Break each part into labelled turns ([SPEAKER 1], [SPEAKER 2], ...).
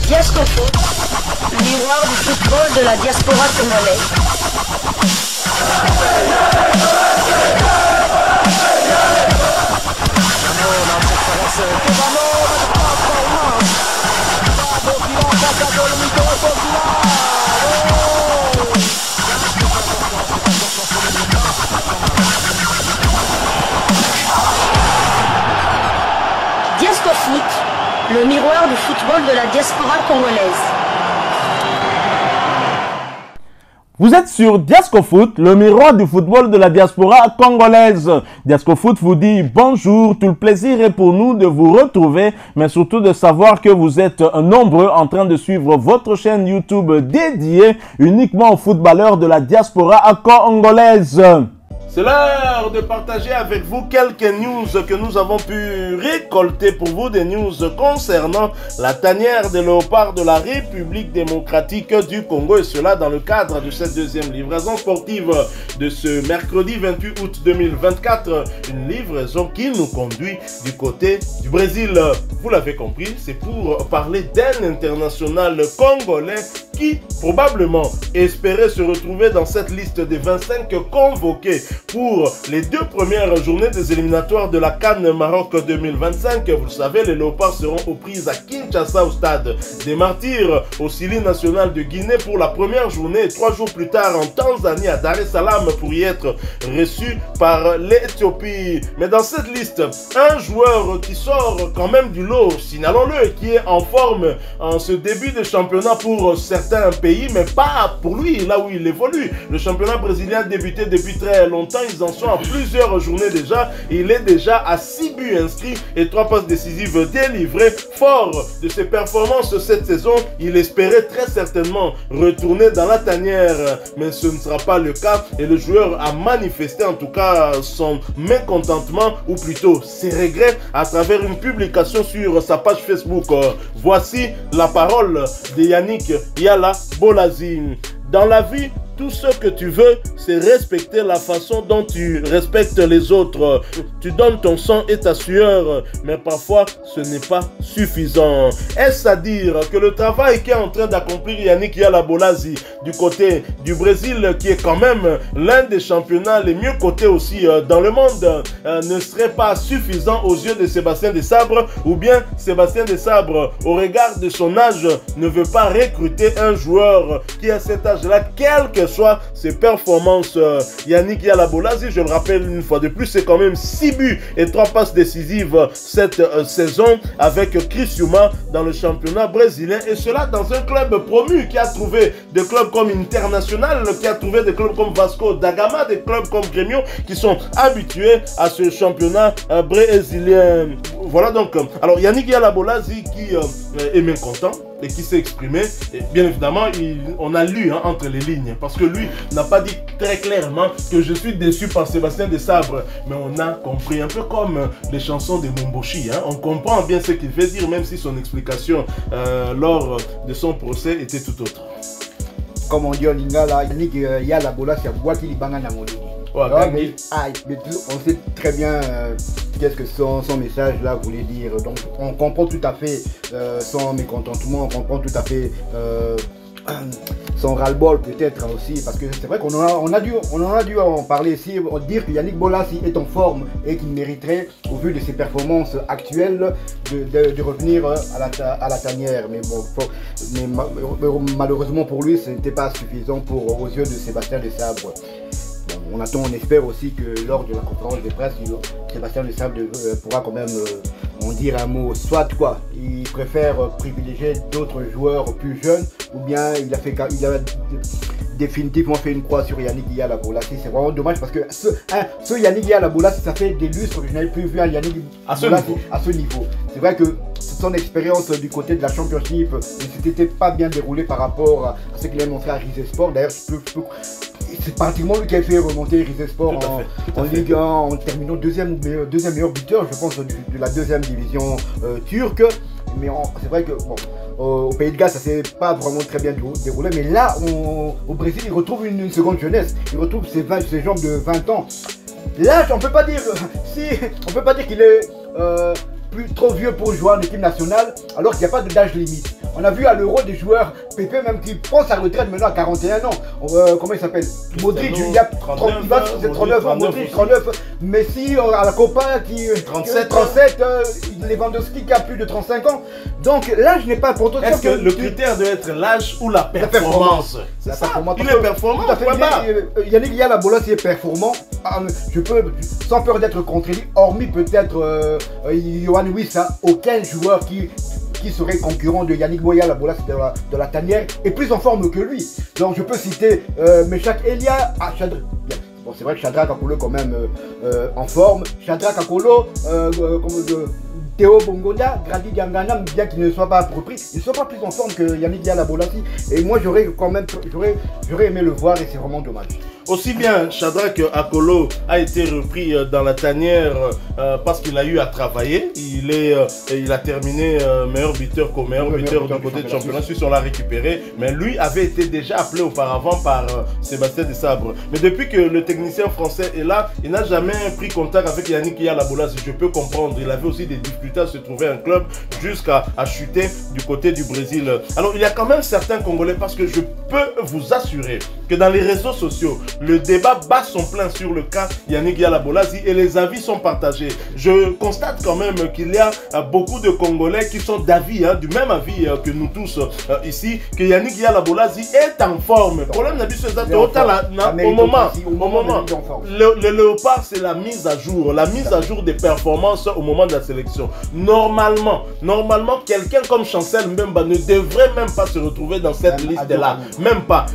[SPEAKER 1] Diascofoot, miroir du football de la diaspora congolaise. Diascofoot, le miroir du football de la diaspora congolaise.
[SPEAKER 2] Vous êtes sur Diascofoot, le miroir du football de la diaspora congolaise. Diascofoot vous dit bonjour, tout le plaisir est pour nous de vous retrouver, mais surtout de savoir que vous êtes nombreux en train de suivre votre chaîne YouTube dédiée uniquement aux footballeurs de la diaspora congolaise. C'est l'heure de partager avec vous quelques news que nous avons pu récolter pour vous, des news concernant la tanière des léopards de la République démocratique du Congo, et cela dans le cadre de cette deuxième livraison sportive de ce mercredi 28 août 2024, une livraison qui nous conduit du côté du Brésil. Vous l'avez compris, c'est pour parler d'un international congolais qui probablement espérait se retrouver dans cette liste des 25 convoqués pour les deux premières journées des éliminatoires de la CAN Maroc 2025. Vous le savez, les Léopards seront aux prises à Kinshasa au stade des Martyrs, au Sili national de Guinée pour la première journée, et 3 jours plus tard en Tanzanie à Dar es Salaam pour y être reçu par l'Éthiopie. Mais dans cette liste, un joueur qui sort quand même du lot, signalons-le, qui est en forme en ce début de championnat pour certains pays, mais pas pour lui, là où il évolue. Le championnat brésilien a débuté depuis très longtemps, ils en sont à plusieurs journées déjà. Il est déjà à 6 buts inscrits et 3 passes décisives délivrées. Fort de ses performances cette saison, il espérait très certainement retourner dans la tanière, mais ce ne sera pas le cas, et le joueur a manifesté en tout cas son mécontentement, ou plutôt ses regrets, à travers une publication sur sa page Facebook. Voici la parole de Yannick Yala Bolazi. Dans la vie, tout ce que tu veux, c'est respecter la façon dont tu respectes les autres. Tu donnes ton sang et ta sueur, mais parfois, ce n'est pas suffisant. Est-ce à dire que le travail qu'est en train d'accomplir Yannick Yala Bolazi du côté du Brésil, qui est quand même l'un des championnats les mieux cotés aussi dans le monde, ne serait pas suffisant aux yeux de Sébastien Desabre, ou bien Sébastien Desabre, au regard de son âge, ne veut pas recruter un joueur qui a cet âge-là, quel que soit ses performances. Yannick Yala Bolazi, je le rappelle une fois de plus, c'est quand même 6 buts et 3 passes décisives cette saison avec Criciúma dans le championnat brésilien, et cela dans un club promu qui a trouvé des clubs comme International, qui a trouvé des clubs comme Vasco da Gama, des clubs comme Grêmio qui sont habitués à ce championnat brésilien. Voilà donc, alors Yannick Yala Bolazi qui est mécontent et qui s'est exprimé, et bien évidemment on a lu entre les lignes, parce que lui n'a pas dit très clairement que je suis déçu par Sébastien Desabre, mais on a compris, un peu comme les chansons de Mumboshi, on comprend bien ce qu'il veut dire, même si son explication lors de son procès était tout autre.
[SPEAKER 3] Comme on dit en lingala, Yannick Yala Bolazi a boit qu'il banga na molini. Mais on sait très bien qu'est-ce que son message là voulait dire. Donc on comprend tout à fait son mécontentement, on comprend tout à fait son ras-le-bol peut-être aussi, parce que c'est vrai qu'on en a dû en parler ici, dire que Yannick Bolazi est en forme et qu'il mériterait, au vu de ses performances actuelles, de revenir à la tanière. Mais bon, malheureusement pour lui, ce n'était pas suffisant aux yeux de Sébastien Desabre. On attend, on espère aussi que lors de la conférence de presse, Sébastien Desabre pourra quand même en dire un mot. Soit quoi, il préfère privilégier d'autres joueurs plus jeunes, ou bien il a définitivement fait une croix sur Yannick Yala Bolazi. C'est vraiment dommage, parce que ce Yannick Yala Bolazi, ça fait des lustres que je n'avais plus vu un Yannick Bolazi à ce niveau. C'est vrai que son expérience du côté de la Championship ne s'était pas bien déroulée par rapport à ce qu'il a montré à Rizesport. D'ailleurs, c'est pratiquement lui qui a fait remonter Rizesport en Ligue 1 en terminant deuxième meilleur buteur, je pense, de la deuxième division turque. Mais c'est vrai que bon, au Pays de Galles, ça s'est pas vraiment très bien déroulé. Mais là, au Brésil, il retrouve une seconde jeunesse. Il retrouve ses jambes de 20 ans. Là, on peut pas dire qu'il est trop vieux pour jouer en équipe nationale, alors qu'il n'y a pas d'âge limite. On a vu à l'Euro des joueurs, Pépé même qui prend sa retraite maintenant à 41 ans. Comment il s'appelle? Modric, il y a 39 ans, Modric 39. Messi à la Copa qui 37, Lewandowski qui a plus de 35 ans. Donc l'âge n'est pas important.
[SPEAKER 2] Est-ce que le critère doit être l'âge ou la performance? C'est ça, il est performant.
[SPEAKER 3] Yannick Yalabola, s'il est performant, je peux, sans peur d'être contredit, hormis peut-être Yohan Wissa, aucun joueur qui serait concurrent de Yannick Yalabola de la tanière est plus en forme que lui. Donc je peux citer Meshak Elia, bon, c'est vrai que Shadrack Akolo quand même en forme. Shadrack Akolo, Théo Bongoda, Grady Gangana, bien qu'il ne soit pas repris, ils ne sont pas plus en forme que Yannick Yalabola. Et moi j'aurais aimé le voir et c'est vraiment dommage.
[SPEAKER 2] Aussi bien Shadrack Akolo a été repris dans la tanière parce qu'il a eu à travailler. Il a terminé meilleur buteur qu'au meilleur buteur du côté de championnat suisse, on l'a récupéré. Mais lui avait été déjà appelé auparavant par Sébastien Desabre. Mais depuis que le technicien français est là, il n'a jamais pris contact avec Yannick Yalabola, si je peux comprendre. Il avait aussi des difficultés à se trouver un club jusqu'à chuter du côté du Brésil. Alors il y a quand même certains Congolais, parce que je peux vous assurer que dans les réseaux sociaux, le débat bat son plein sur le cas Yannick Yalabola et les avis sont partagés. Je constate quand même qu'il y a beaucoup de Congolais qui sont d'avis, du même avis que nous tous ici, que Yannick Yalabola est en forme. Le problème au moment, le léopard, c'est la mise à jour des performances au moment de la sélection. Normalement, quelqu'un comme Chancel Mbemba ne devrait même pas se retrouver dans cette liste-là. Même pas.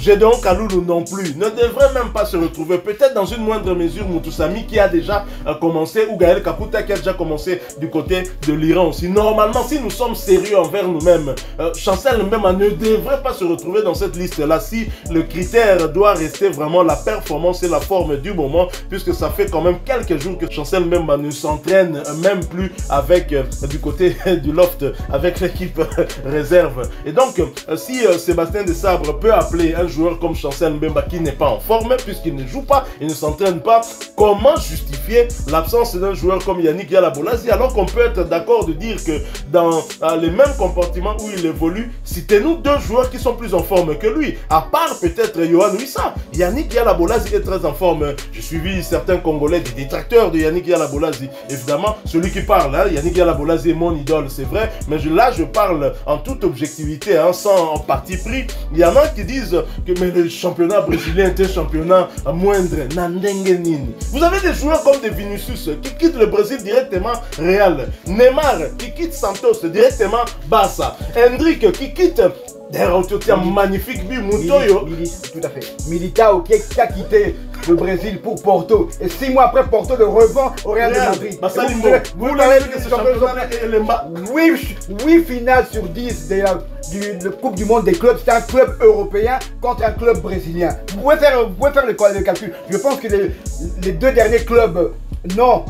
[SPEAKER 2] Gédéon Kaloulou non plus ne devrait même pas se retrouver. Peut-être dans une moindre mesure Moutoussamy qui a déjà commencé, ou Gaël Kaputa qui a déjà commencé du côté de l'Iran aussi. Normalement, si nous sommes sérieux envers nous-mêmes, Chancel Mbemba ne devrait pas se retrouver dans cette liste-là si le critère doit rester vraiment la performance et la forme du moment, puisque ça fait quand même quelques jours que Chancel Mbemba ne s'entraîne même plus avec du côté du loft, avec l'équipe réserve. Et donc, si Sébastien Desabre peut appeler un joueur comme Chancel Mbemba qui n'est pas en forme, puisqu'il ne joue pas, il ne s'entraîne pas, comment justifier l'absence d'un joueur comme Yannick Yalabola, alors qu'on peut être d'accord de dire que dans les mêmes comportements où il évolue, citez-nous deux joueurs qui sont plus en forme que lui, à part peut-être Yohan Wissa. Yannick Yalabola est très en forme. J'ai suivi certains Congolais, des détracteurs de Yannick Yalabola. Évidemment, celui qui parle, Yannick Yalabola est mon idole, c'est vrai, mais là je parle en toute objectivité, sans en parti pris. Il y en a qui disent que mais le championnat brésilien est un championnat moindre. Vous avez des joueurs comme des Vinicius qui quittent le Brésil directement Real, Neymar qui quitte Santos directement Barça, Hendrick qui quitte un magnifique but, Mutoyo.
[SPEAKER 3] Tout à fait. Militao qui a quitté le Brésil pour Porto. Et 6 mois après, Porto le revend au Real de Madrid.
[SPEAKER 2] Vous l'avez vu que ce championnat est le bas.
[SPEAKER 3] 8 finales sur 10 de la Coupe du Monde des clubs. C'est un club européen contre un club brésilien. Vous pouvez faire le calcul. Je pense que les deux derniers clubs non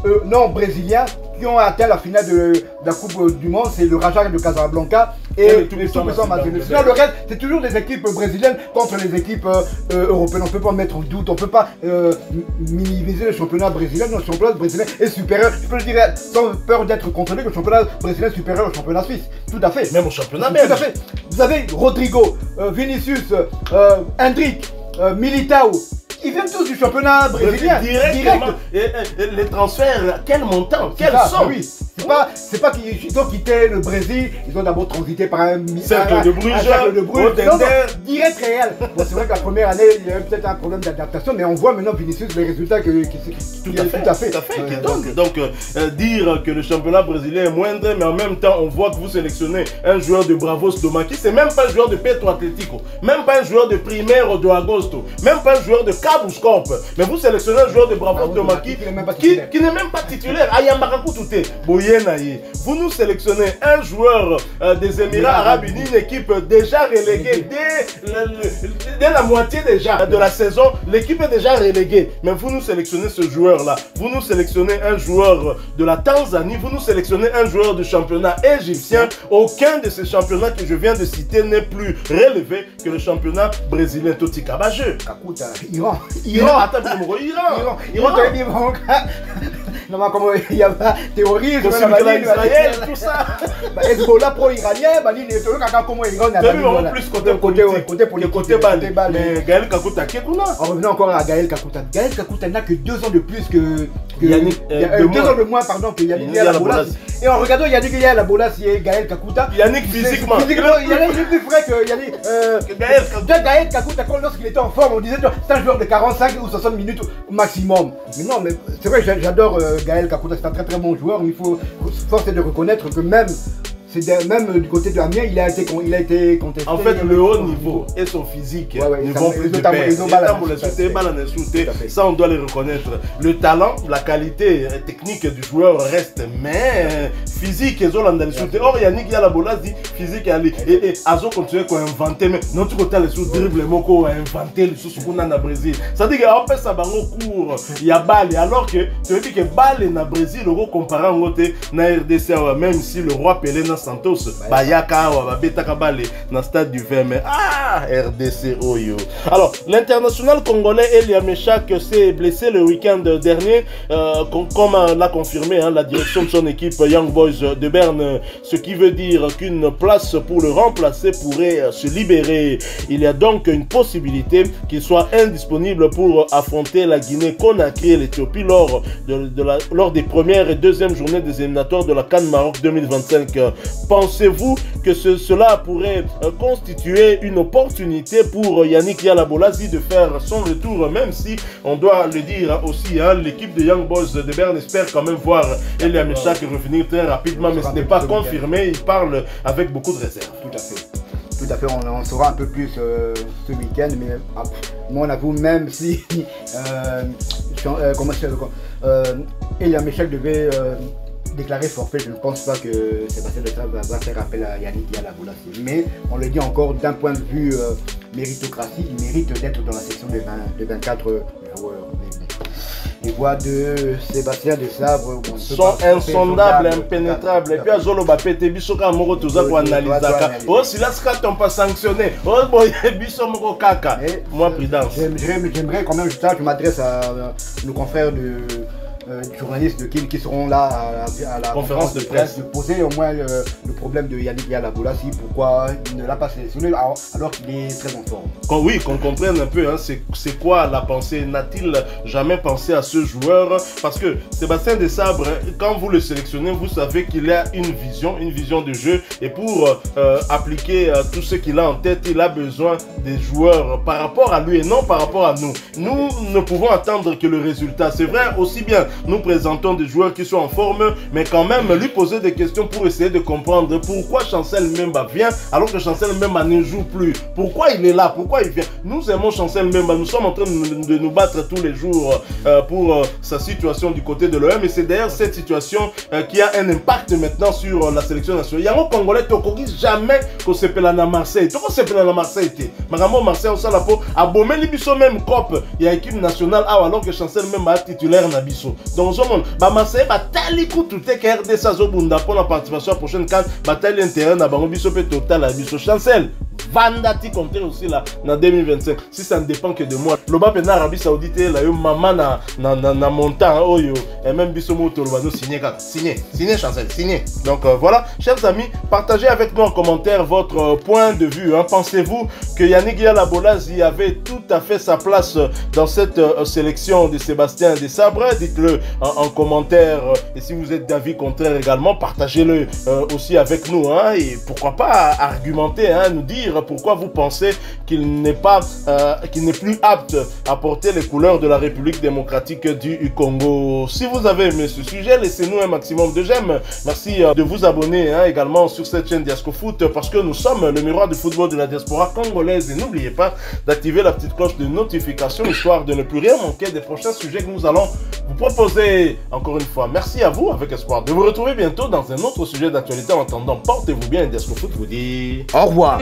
[SPEAKER 3] brésiliens qui ont atteint la finale de la Coupe du Monde, c'est le Raja de Casablanca et le Tout-Puissant Mazembe. Sinon, le reste, c'est toujours des équipes brésiliennes contre les équipes européennes. On ne peut pas mettre en doute, on ne peut pas minimiser le championnat brésilien. Le championnat brésilien est supérieur. Je peux le dire sans peur d'être contrôlé que le championnat brésilien est supérieur au championnat suisse. Tout à fait.
[SPEAKER 2] Même au championnat belge.
[SPEAKER 3] Tout à fait. Vous avez Rodrigo, Vinicius, Hendrick, Militao. Ils viennent tous du championnat brésilien.
[SPEAKER 2] Directement. Et les transferts, quel montant, quelle somme.
[SPEAKER 3] Oui. C'est pas qu'ils ont quitté le Brésil, ils ont d'abord transité par un
[SPEAKER 2] cercle de Bruges,
[SPEAKER 3] direct réel. Bon, c'est vrai que la première année, il y a eu peut-être un problème d'adaptation, mais on voit maintenant Vinicius les résultats qui tout à fait.
[SPEAKER 2] Donc, dire que le championnat brésilien est moindre, mais en même temps, on voit que vous sélectionnez un joueur de Bravos Stomaki, c'est même pas un joueur de Petro Atlético, même pas un joueur de Primeiro de Agosto, même pas un joueur de Cabus Corp, mais vous sélectionnez un joueur de Bravos Stomaki qui n'est même pas titulaire. Ayambarakou Touté, vous nous sélectionnez un joueur des Émirats Arabes Unis, une équipe déjà reléguée dès la moitié déjà de la saison, l'équipe est déjà reléguée. Mais vous nous sélectionnez ce joueur-là, vous nous sélectionnez un joueur de la Tanzanie, vous nous sélectionnez un joueur du championnat égyptien. Aucun de ces championnats que je viens de citer n'est plus relevé que le championnat brésilien. Toti Kabajeux.
[SPEAKER 3] Iran.
[SPEAKER 2] Non, comment il y a pas terrorisme Israël, tout ça.
[SPEAKER 3] Hezbollah pro-iranien, comment Iran
[SPEAKER 2] a plus côté balle. Mais Gaël Kakuta, qui est là?
[SPEAKER 3] On revient encore à Gaël Kakuta. Gaël Kakuta n'a que 2 ans de plus que
[SPEAKER 2] Yannick.
[SPEAKER 3] 2 ans de moins, pardon, que Yannick Yalabolas. Et en regardant Yannick Yalabolas et Gaël Kakuta.
[SPEAKER 2] Yannick physiquement.
[SPEAKER 3] Yannick est plus frais que Yannick. Gaël Kakuta, lorsqu'il était en forme, on disait c'est un joueur de 45 ou 60 minutes au maximum. Mais non, mais c'est vrai, j'adore Gaël Kakuta, c'est un très très bon joueur. Mais il faut force de reconnaître que même du côté de Amiens, il a été contesté.
[SPEAKER 2] En fait, le haut niveau et son physique ne vont plus de pair. Ça, on doit les reconnaître. Le talent, la qualité technique du joueur reste, mais physique, ils ont l'andalisé. Or, Yannick Yalabolas dit physique et Azo continue à inventer, mais notre côté, les sous-dribbles, les mots à inventer, les sous-soukouna na Brésil. Ça dit qu'en fait, ça va en cours, il y a balle, alors que tu veux dire que balle na Brésil, le comparé en côté, na RDC, même si le roi Pelé Santos, Bayaka, Babetaka Bale, dans le stade du VM. Ah, RDC Oyo. Alors, l'international congolais Elia Meshak s'est blessé le week-end dernier, comme l'a confirmé la direction de son équipe Young Boys de Berne, ce qui veut dire qu'une place pour le remplacer pourrait se libérer. Il y a donc une possibilité qu'il soit indisponible pour affronter la Guinée-Conakry et l'Éthiopie lors des premières et deuxièmes journées des éliminatoires de la CAN Maroc 2025. Pensez-vous que cela pourrait constituer une opportunité pour Yannick Yalabolas de faire son retour, même si on doit le dire aussi, l'équipe de Young Boys de Berne espère quand même voir Elia Meshak revenir très rapidement, mais ce n'est pas confirmé, il parle avec beaucoup de réserve.
[SPEAKER 3] Tout à fait. Tout à fait, on saura un peu plus ce week-end, mais moi on avoue, même si Elia Meshak devait déclaré forfait, je ne pense pas que Sébastien Desabre va faire appel à Yannick Yalabolas. Mais on le dit encore, d'un point de vue méritocratie, il mérite d'être dans la section de 24 joueurs. Les voix de Sébastien Desabre
[SPEAKER 2] sont insondables, impénétrables. Et puis à Zolo Bapete, Bisoka Moro Toza pour analyser. Oh, si là, ce qu'on pas sanctionné. Oh, boy, Biso Moro Kaka. Moi, prudence.
[SPEAKER 3] J'aimerais quand même, je m'adresse à nos confrères de journalistes qui seront là à la conférence de presse, de poser au moins le problème de Yannick Yalabolas, pourquoi il ne l'a pas sélectionné alors qu'il est très en forme.
[SPEAKER 2] Oui, qu'on comprenne un peu, c'est quoi la pensée. N'a-t-il jamais pensé à ce joueur? Parce que Sébastien Desabre, quand vous le sélectionnez, vous savez qu'il a une vision de jeu, et pour appliquer tout ce qu'il a en tête, il a besoin des joueurs par rapport à lui et non par rapport à nous. Nous ne pouvons attendre que le résultat. C'est vrai, aussi bien nous présentons des joueurs qui sont en forme, mais quand même lui poser des questions pour essayer de comprendre pourquoi Chancel Mbemba vient alors que Chancel Mbemba ne joue plus. Pourquoi il est là? Pourquoi il vient? Nous aimons Chancel Mbemba, nous sommes en train de nous battre tous les jours pour sa situation du côté de l'OM, et c'est d'ailleurs cette situation qui a un impact maintenant sur la sélection nationale. Il y a un Congolais qui jamais qu'on s'appelle à Marseille. Tout qu'on s'appelle à Marseille. Magambo Marseille, on s'en la peau. À Bomé, Libiso même COP. Il y a équipe nationale alors que Chancel Mbemba est titulaire Nabiso. Donc, Marseille va talikou tout est KRD Sazobunda pour la participation à la prochaine CAN. Bataille intérieure na bango biso pe total à biso Chancel. Vandati compter aussi là en 2025. Si ça ne dépend que de moi. Loba pena Arabie Saoudite là yo maman na montant oyo et même biso moto loba no signer Chancel, signer. Donc voilà, chers amis, partagez avec nous en commentaire votre point de vue. Pensez-vous que Yannick Yalabolas y avait tout à fait sa place dans cette sélection de Sébastien Desabre? Dites-le en commentaire, et si vous êtes d'avis contraire également, partagez-le aussi avec nous, et pourquoi pas argumenter, nous dire pourquoi vous pensez qu'il n'est pas qu'il n'est plus apte à porter les couleurs de la République démocratique du Congo. Si vous avez aimé ce sujet, laissez-nous un maximum de j'aime. Merci de vous abonner également sur cette chaîne Diasco Foot, parce que nous sommes le miroir du football de la diaspora congolaise, et n'oubliez pas d'activer la petite cloche de notification histoire de ne plus rien manquer des prochains sujets que nous allons vous proposer. Encore une fois, merci à vous, avec espoir de vous retrouver bientôt dans un autre sujet d'actualité. En attendant, portez-vous bien, et Diasco Foot vous dit
[SPEAKER 3] au revoir.